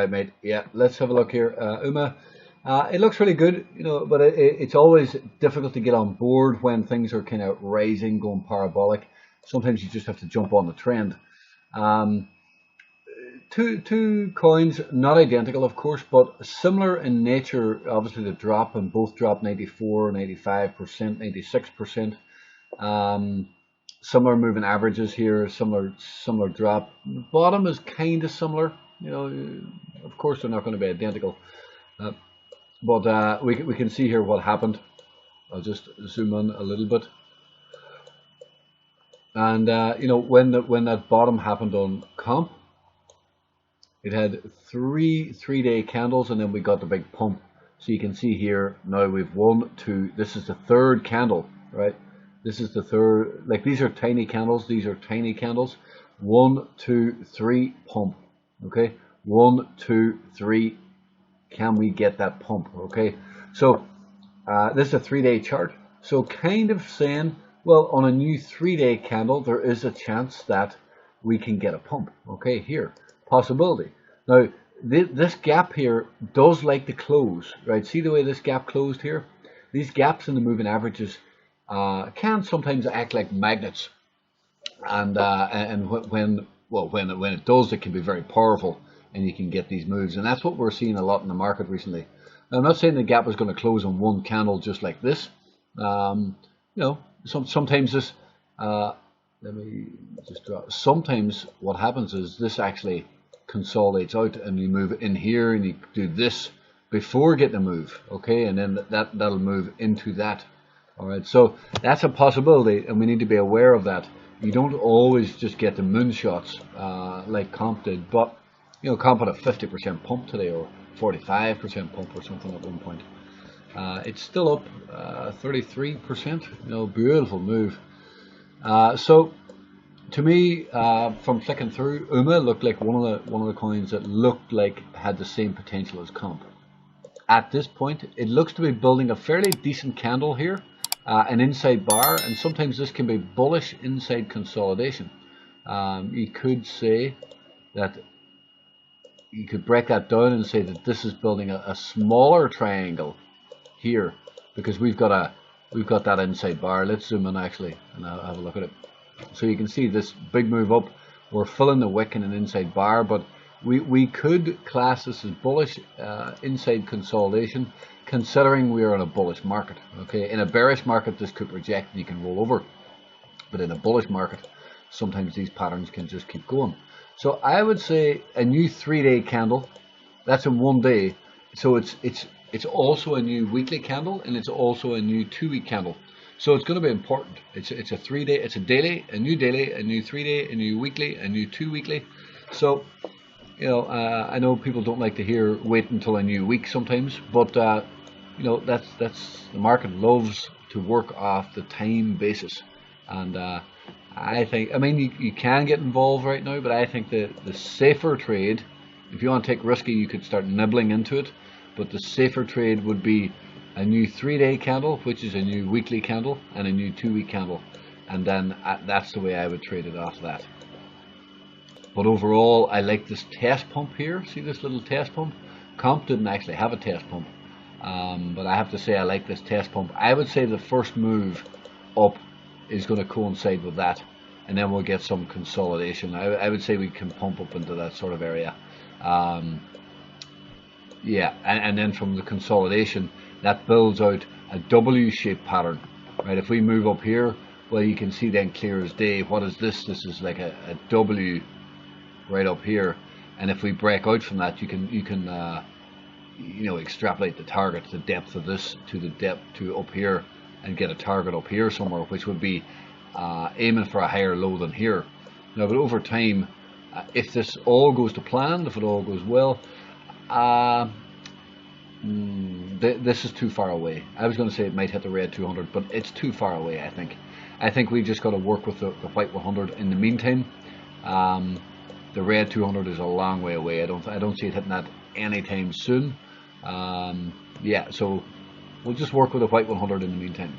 right, mate. Yeah, let's have a look here. Uma, it looks really good, you know, but it's always difficult to get on board when things are kind of rising, going parabolic. Sometimes you just have to jump on the trend. Two coins, not identical, of course, but similar in nature. Obviously, the drop, and both dropped 94, 95%, 96%. Similar moving averages here, similar drop. Bottom is kind of similar. You know, of course they're not going to be identical, but we can see here what happened. I'll just zoom in a little bit, and you know, when that bottom happened on comp, it had three-day candles, and then we got the big pump. So you can see here now we've 1, 2. This is the third candle, right? This is the third. Like, these are tiny candles. These are tiny candles. 1, 2, 3, pump. Okay, 1, 2, 3. Can we get that pump? Okay, so this is a 3-day chart. So kind of saying, well, on a new 3-day candle, there is a chance that we can get a pump. Okay, here, possibility. Now, this gap here does like to close, right? See the way this gap closed here? These gaps in the moving averages can sometimes act like magnets, and when it does, it can be very powerful, and you can get these moves, and that's what we're seeing a lot in the market recently. Now, I'm not saying the gap is going to close on one candle just like this. You know, sometimes this. Let me just draw. Sometimes what happens is this actually consolidates out, and you move in here, and you do this before getting a move, okay, and then that'll move into that. All right, so that's a possibility, and we need to be aware of that. You don't always just get the moonshots like comp did, but you know, comp had a 50% pump today, or 45% pump, or something at one point. It's still up 33%. You know, beautiful move. So to me, from flicking through, Uma looked like one of the coins that looked like had the same potential as comp. At this point, it looks to be building a fairly decent candle here, an inside bar, and sometimes this can be bullish inside consolidation. You could say that you could break that down and say that this is building a smaller triangle here, because we've got that inside bar. Let's zoom in actually, and I'll have a look at it. So you can see this big move up. We're filling the wick in an inside bar, but we could class this as bullish inside consolidation, considering we are in a bullish market. Okay, in a bearish market, this could reject and you can roll over, but in a bullish market, sometimes these patterns can just keep going. So I would say a new 3-day candle, that's in 1 day. So it's also a new weekly candle, and it's also a new 2-week candle. So it's going to be important. It's a 3-day, it's a daily, a new 3-day, a new weekly, a new 2-weekly. So, you know, I know people don't like to hear wait until a new week sometimes, but you know, that's the market loves to work off the time basis, and I think, I mean, you can get involved right now, but I think the safer trade, if you want to take risky, you could start nibbling into it, but the safer trade would be a new 3-day candle, which is a new weekly candle, and a new 2-week candle, and then that's the way I would trade it off that. But overall, I like this test pump here. See this little test pump? Comp didn't actually have a test pump, but I have to say I like this test pump. I would say the first move up is going to coincide with that, and then we'll get some consolidation. I would say we can pump up into that sort of area. Yeah, and then from the consolidation, that builds out a W-shaped pattern, right? If we move up here, well, you can see then clear as day. What is this? This is like a W right up here, and if we break out from that, you can you know, extrapolate the target, the depth of this to the depth to up here, and get a target up here somewhere, which would be aiming for a higher low than here. Now, but over time, if this all goes to plan, if it all goes well, this is too far away. I was going to say it might hit the red 200, but it's too far away. I think we just got to work with the white 100 in the meantime. The red 200 is a long way away. I don't see it hitting that anytime soon. Yeah, so we'll just work with the white 100 in the meantime.